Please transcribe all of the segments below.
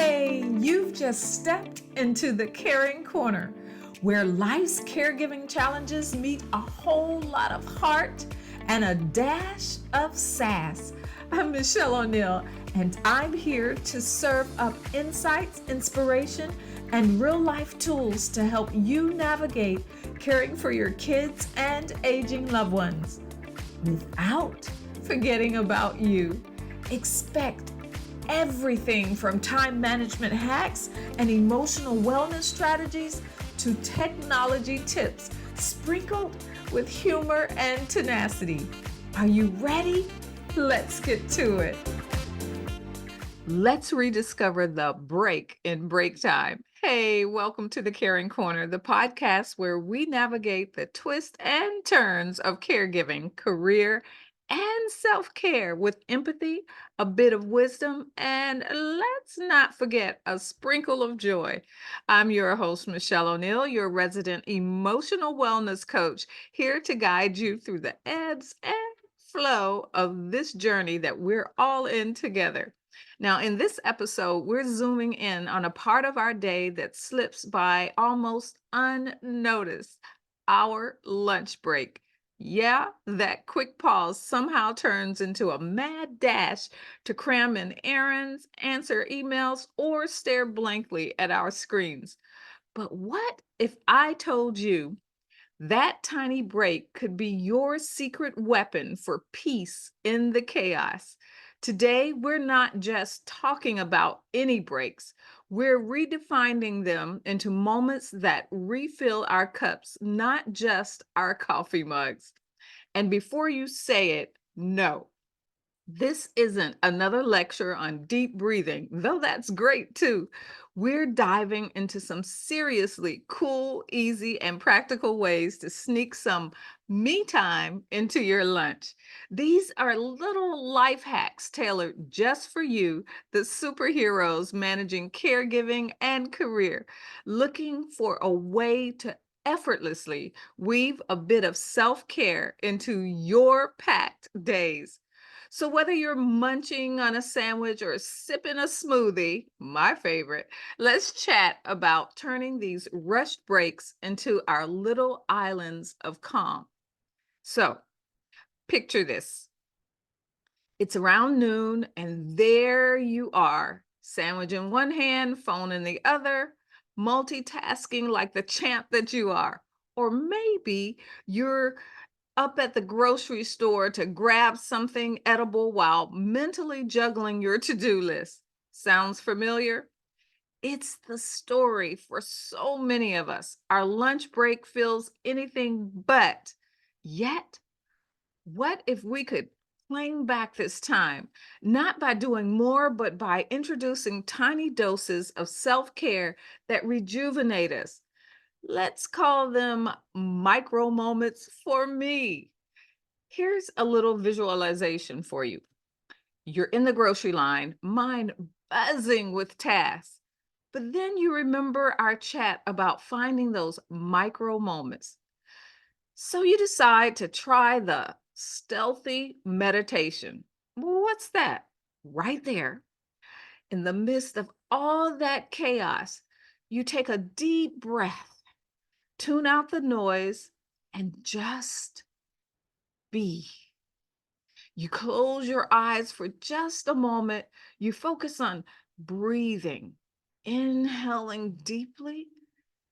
Hey, you've just stepped into the caring corner where life's caregiving challenges meet a whole lot of heart and a dash of sass. I'm Mischelle O'Neal, and I'm here to serve up insights, inspiration, and real life tools to help you navigate caring for your kids and aging loved ones without forgetting about you. Expect everything from time management hacks and emotional wellness strategies to technology tips sprinkled with humor and tenacity. Are you ready? Let's get to it. Let's rediscover the break in break time. Hey, welcome to the Caring Corner, the podcast where we navigate the twists and turns of caregiving, career, and self-care with empathy, a bit of wisdom, and let's not forget a sprinkle of joy. I'm your host, Mischelle O'Neal, your resident emotional wellness coach, here to guide you through the ebbs and flow of this journey that we're all in together. Now, in this episode, we're zooming in on a part of our day that slips by almost unnoticed, our lunch break. Yeah, that quick pause somehow turns into a mad dash to cram in errands, answer emails, or stare blankly at our screens. But what if I told you that tiny break could be your secret weapon for peace in the chaos? Today, we're not just talking about any breaks. We're redefining them into moments that refill our cups, not just our coffee mugs. And before you say it, no. This isn't another lecture on deep breathing, though that's great too. We're diving into some seriously cool, easy, and practical ways to sneak some me time into your lunch. These are little life hacks tailored just for you, the superheroes managing caregiving and career, looking for a way to effortlessly weave a bit of self care into your packed days. So, whether you're munching on a sandwich or sipping a smoothie, my favorite, let's chat about turning these rushed breaks into our little islands of calm. So, picture this: it's around noon, and there you are, sandwich in one hand, phone in the other, multitasking like the champ that you are. Or maybe you're up at the grocery store to grab something edible while mentally juggling your to-do list. Sounds familiar? It's the story for so many of us. Our lunch break feels anything but. Yet, what if we could claim back this time, not by doing more, but by introducing tiny doses of self-care that rejuvenate us? Let's call them micro moments for me. Here's a little visualization for you. You're in the grocery line, mind buzzing with tasks. But then you remember our chat about finding those micro moments. So you decide to try the stealthy meditation. What's that? Right there, in the midst of all that chaos, you take a deep breath, tune out the noise, and just be. You close your eyes for just a moment. You focus on breathing, inhaling deeply,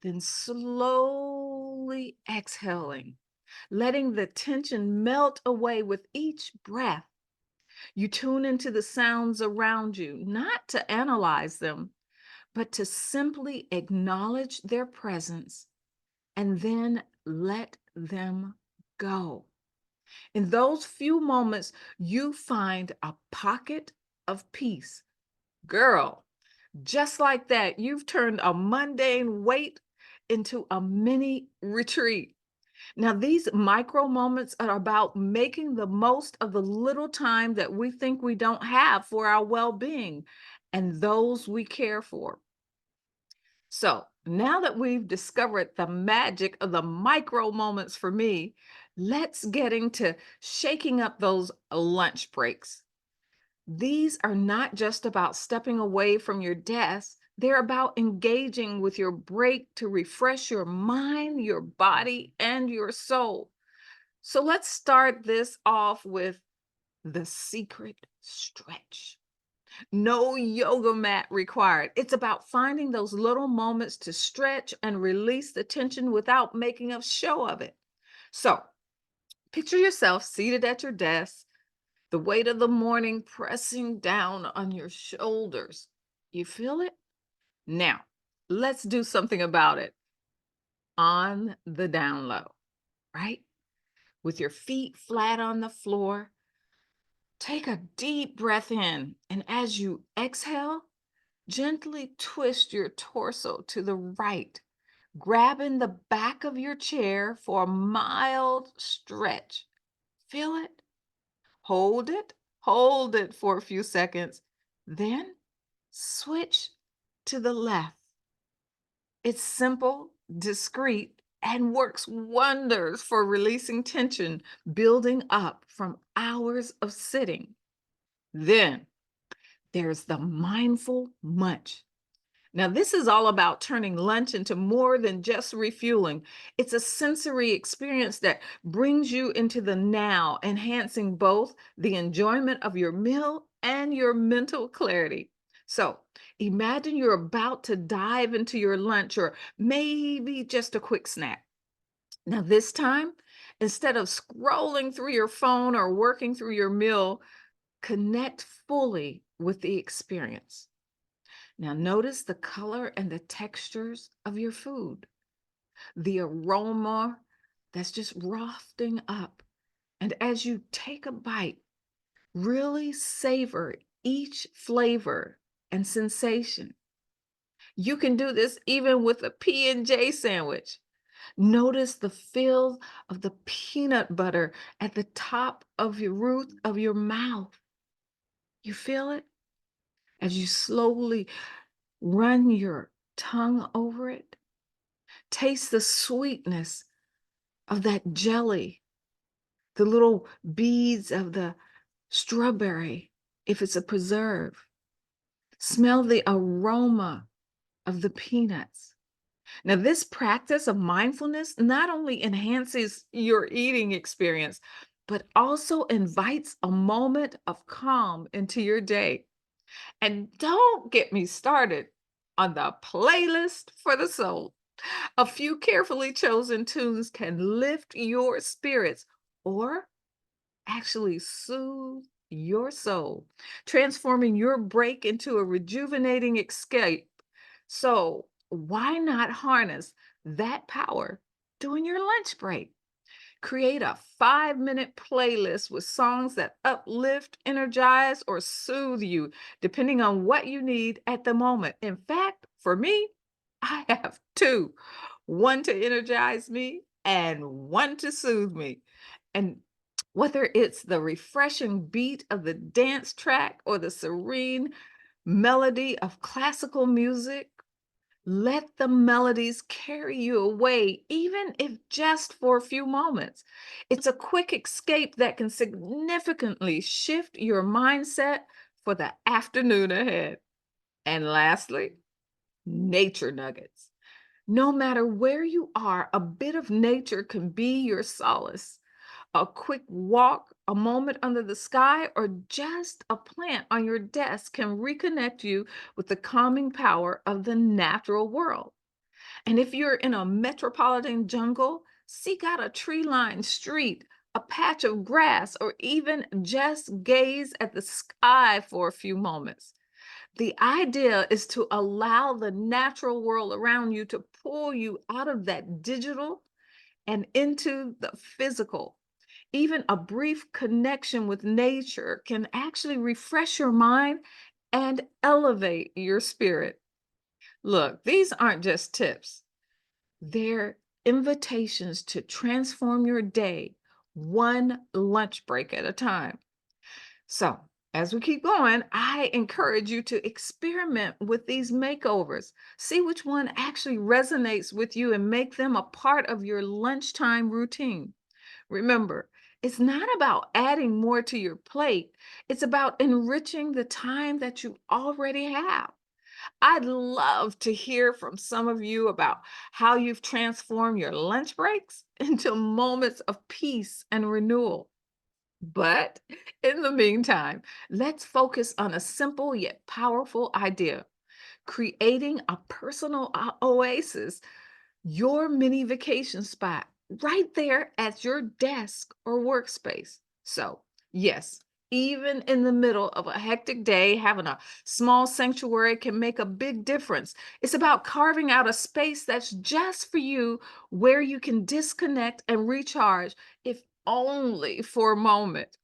then slowly exhaling, letting the tension melt away with each breath. You tune into the sounds around you, not to analyze them, but to simply acknowledge their presence and then let them go. In those few moments, you find a pocket of peace. Girl, just like that, you've turned a mundane wait into a mini retreat. Now, these micro moments are about making the most of the little time that we think we don't have for our well being and those we care for. So now that we've discovered the magic of the micro moments for me, let's get into shaking up those lunch breaks. These are not just about stepping away from your desk, they're about engaging with your break to refresh your mind, your body, and your soul. So let's start this off with the secret stretch. No yoga mat required. It's about finding those little moments to stretch and release the tension without making a show of it. So, picture yourself seated at your desk, the weight of the morning pressing down on your shoulders. You feel it? Now, let's do something about it on the down low, right? With your feet flat on the floor, take a deep breath in. And as you exhale, gently twist your torso to the right, grabbing the back of your chair for a mild stretch. Feel it? Hold it. Hold it for a few seconds. Then switch to the left. It's simple, discreet, and works wonders for releasing tension building up from hours of sitting. Then there's the mindful munch. Now, this is all about turning lunch into more than just refueling. It's a sensory experience that brings you into the now, enhancing both the enjoyment of your meal and your mental clarity. So, imagine you're about to dive into your lunch or maybe just a quick snack. Now, this time, instead of scrolling through your phone or working through your meal, connect fully with the experience. Now, notice the color and the textures of your food, the aroma that's just wafting up. And as you take a bite, really savor each flavor and sensation. You can do this even with a P&J sandwich. Notice the feel of the peanut butter at the top of your roof of your mouth. You feel it as you slowly run your tongue over it. Taste the sweetness of that jelly, the little beads of the strawberry, if it's a preserve. Smell the aroma of the peanuts. Now, this practice of mindfulness not only enhances your eating experience, but also invites a moment of calm into your day. And don't get me started on the playlist for the soul. A few carefully chosen tunes can lift your spirits or actually soothe your soul, transforming your break into a rejuvenating escape. So, why not harness that power during your lunch break? Create a 5-minute playlist with songs that uplift, energize, or soothe you, depending on what you need at the moment. In fact, for me, I have two, one to energize me and one to soothe me. And whether it's the refreshing beat of the dance track or the serene melody of classical music, let the melodies carry you away, even if just for a few moments. It's a quick escape that can significantly shift your mindset for the afternoon ahead. And lastly, nature nuggets. No matter where you are, a bit of nature can be your solace. A quick walk, a moment under the sky, or just a plant on your desk can reconnect you with the calming power of the natural world. And if you're in a metropolitan jungle, seek out a tree lined street, a patch of grass, or even just gaze at the sky for a few moments. The idea is to allow the natural world around you to pull you out of that digital and into the physical. Even a brief connection with nature can actually refresh your mind and elevate your spirit. Look, these aren't just tips, they're invitations to transform your day one lunch break at a time. So, as we keep going, I encourage you to experiment with these makeovers. See which one actually resonates with you and make them a part of your lunchtime routine. Remember, It's not about adding more to your plate, it's about enriching the time that you already have. I'd love to hear from some of you about how you've transformed your lunch breaks into moments of peace and renewal. But in the meantime, let's focus on a simple yet powerful idea: creating a personal oasis, your mini vacation spot right there at your desk or workspace. So, yes, even in the middle of a hectic day, having a small sanctuary can make a big difference. It's about carving out a space that's just for you, where you can disconnect and recharge, if only for a moment.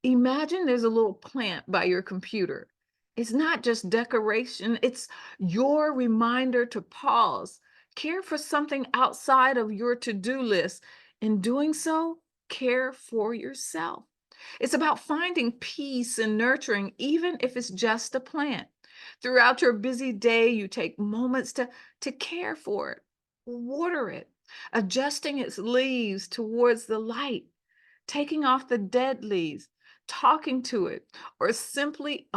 Imagine there's a little plant by your computer. It's not just decoration, it's your reminder to pause, care for something outside of your to do list. In doing so, care for yourself. It's about finding peace and nurturing, even if it's just a plant. Throughout your busy day, you take moments to care for it, water it, adjusting its leaves towards the light, taking off the dead leaves, talking to it, or simply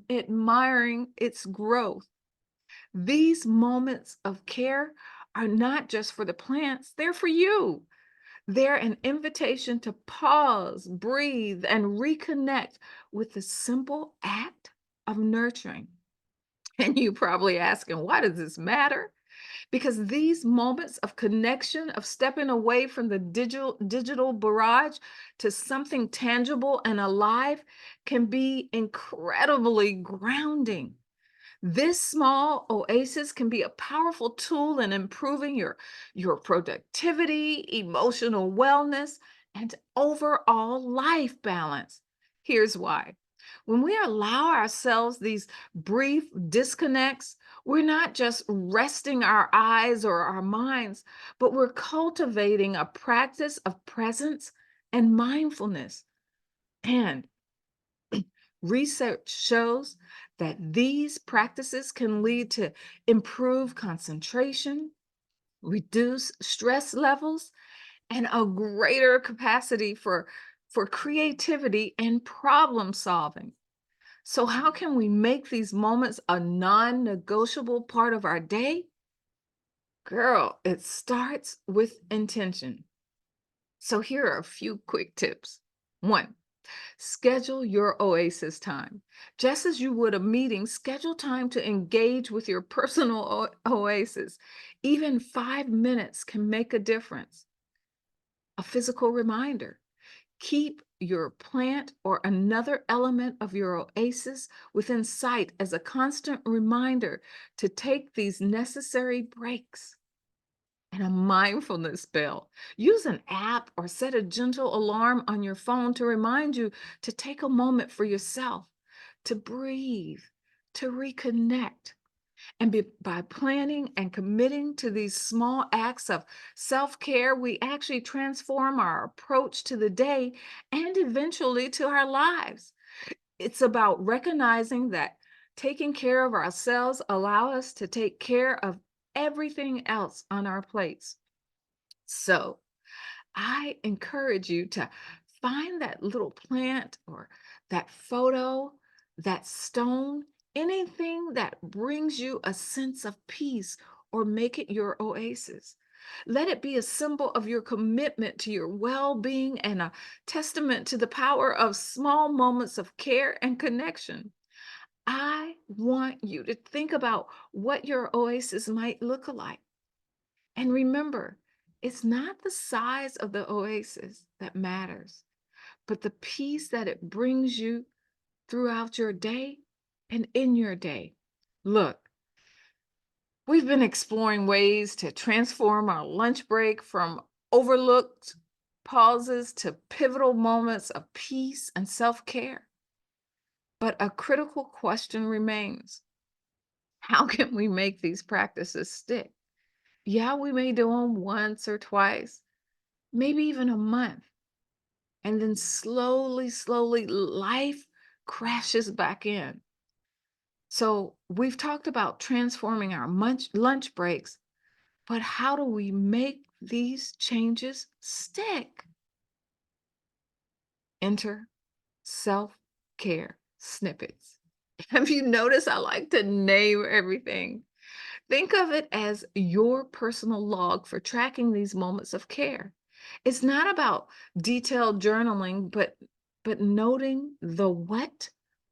admiring its growth. These moments of care are not just for the plants, they're for you. They're an invitation to pause, breathe, and reconnect with the simple act of nurturing. And you probably asking, why does this matter? Because these moments of connection, of stepping away from the digital barrage to something tangible and alive, can be incredibly grounding. This small oasis can be a powerful tool in improving your productivity, emotional wellness, and overall life balance. Here's why. When we allow ourselves these brief disconnects, we're not just resting our eyes or our minds, but we're cultivating a practice of presence and mindfulness. And research shows that these practices can lead to improved concentration, reduce stress levels, and a greater capacity for creativity and problem solving. So, how can we make these moments a non negotiable part of our day? Girl, it starts with intention. So, here are a few quick tips. One, schedule your oasis time. Just as you would a meeting, schedule time to engage with your personal oasis. Even 5 minutes can make a difference. A physical reminder: keep your plant or another element of your oasis within sight as a constant reminder to take these necessary breaks. And a mindfulness bell. Use an app or set a gentle alarm on your phone to remind you to take a moment for yourself, to breathe, to reconnect. And by planning and committing to these small acts of self care, we actually transform our approach to the day and eventually to our lives. It's about recognizing that taking care of ourselves allow us to take care of everything else on our plates. So I encourage you to find that little plant or that photo, that stone, anything that brings you a sense of peace, or make it your oasis. Let it be a symbol of your commitment to your well being and a testament to the power of small moments of care and connection. I want you to think about what your oasis might look like. And remember, it's not the size of the oasis that matters, but the peace that it brings you throughout your day and in your day. Look, we've been exploring ways to transform our lunch break from overlooked pauses to pivotal moments of peace and self care. But a critical question remains: how can we make these practices stick? Yeah, we may do them once or twice, maybe even a month. And then slowly, life crashes back in. So we've talked about transforming our lunch breaks, but how do we make these changes stick? Enter self-care snippets. Have you noticed I like to name everything? Think of it as your personal log for tracking these moments of care. It's not about detailed journaling, but noting the what,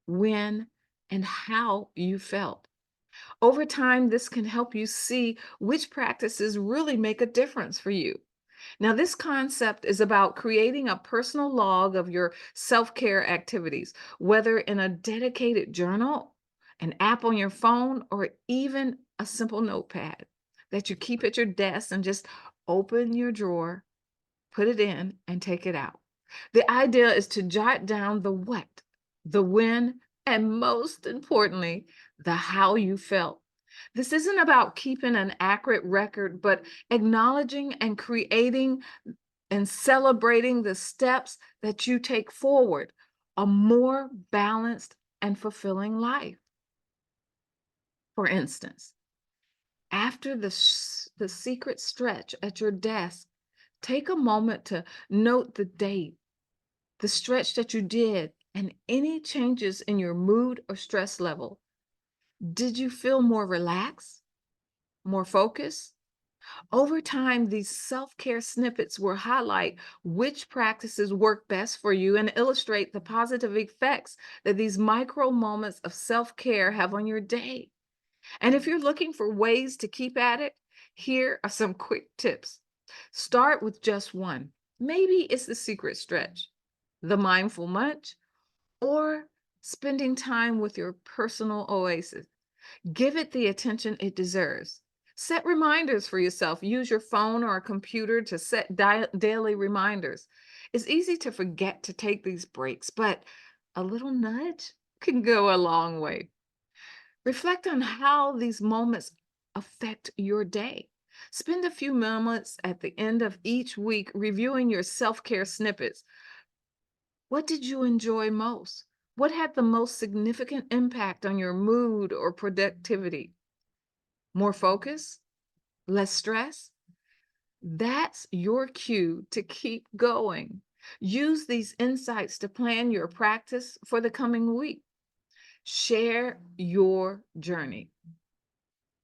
when, and how you felt. Over time, this can help you see which practices really make a difference for you. Now, this concept is about creating a personal log of your self care activities, whether in a dedicated journal, an app on your phone, or even a simple notepad that you keep at your desk and just open your drawer, put it in, and take it out. The idea is to jot down the what, the when, and most importantly, the how you felt. This isn't about keeping an accurate record, but acknowledging and creating and celebrating the steps that you take forward, a more balanced and fulfilling life. For instance, after the secret stretch at your desk, take a moment to note the date, the stretch that you did, and any changes in your mood or stress level. Did you feel more relaxed, more focused? Over time, these self care snippets will highlight which practices work best for you and illustrate the positive effects that these micro moments of self care have on your day. And if you're looking for ways to keep at it, here are some quick tips. Start with just one. Maybe it's the secret stretch, the mindful munch, or spending time with your personal oasis. Give it the attention it deserves. Set reminders for yourself. Use your phone or a computer to set daily reminders. It's easy to forget to take these breaks, but a little nudge can go a long way. Reflect on how these moments affect your day. Spend a few moments at the end of each week reviewing your self care snippets. What did you enjoy most? What had the most significant impact on your mood or productivity? More focus? Less stress? That's your cue to keep going. Use these insights to plan your practice for the coming week. Share your journey.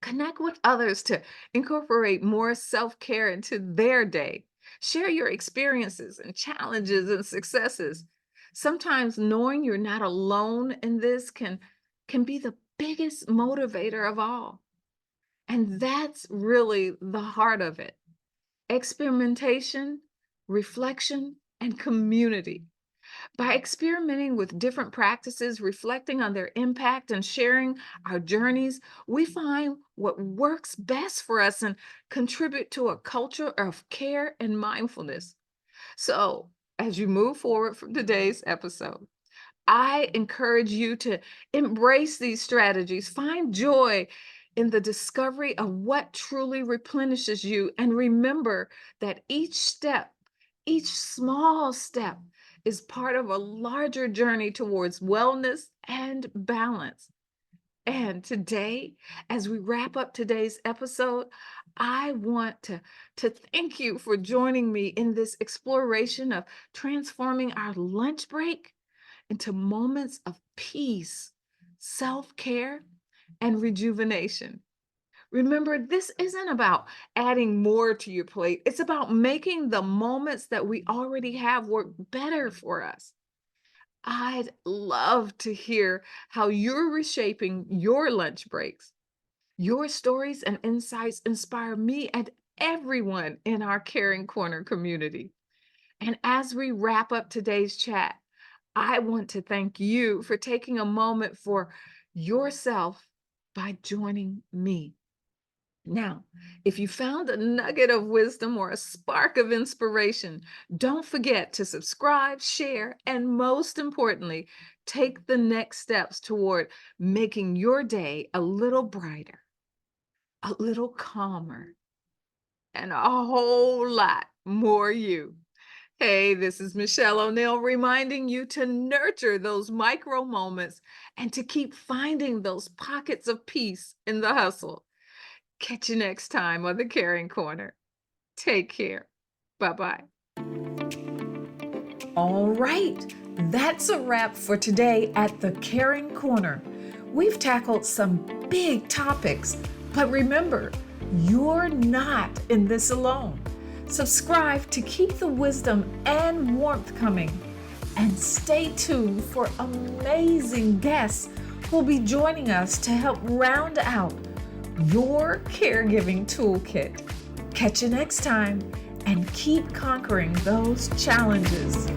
Connect with others to incorporate more self care into their day. Share your experiences and challenges and successes. Sometimes knowing you're not alone in this can be the biggest motivator of all. And that's really the heart of it: experimentation, reflection, and community. By experimenting with different practices, reflecting on their impact, and sharing our journeys, we find what works best for us and contribute to a culture of care and mindfulness. So, as you move forward from today's episode, I encourage you to embrace these strategies, find joy in the discovery of what truly replenishes you, and remember that each small step, is part of a larger journey towards wellness and balance. And today, as we wrap up today's episode, I want to thank you for joining me in this exploration of transforming our lunch break into moments of peace, self care, and rejuvenation. Remember, this isn't about adding more to your plate, it's about making the moments that we already have work better for us. I'd love to hear how you're reshaping your lunch breaks. Your stories and insights inspire me and everyone in our Caring Corner community. And as we wrap up today's chat, I want to thank you for taking a moment for yourself by joining me. Now, if you found a nugget of wisdom or a spark of inspiration, don't forget to subscribe, share, and most importantly, take the next steps toward making your day a little brighter, a little calmer, and a whole lot more you. Hey, this is Mischelle O'Neal reminding you to nurture those micro moments and to keep finding those pockets of peace in the hustle. Catch you next time on the Caring Corner. Take care. Bye bye. All right, that's a wrap for today at the Caring Corner. We've tackled some big topics, but remember, you're not in this alone. Subscribe to keep the wisdom and warmth coming. And stay tuned for amazing guests who'll be joining us to help round out your caregiving toolkit. Catch you next time and keep conquering those challenges.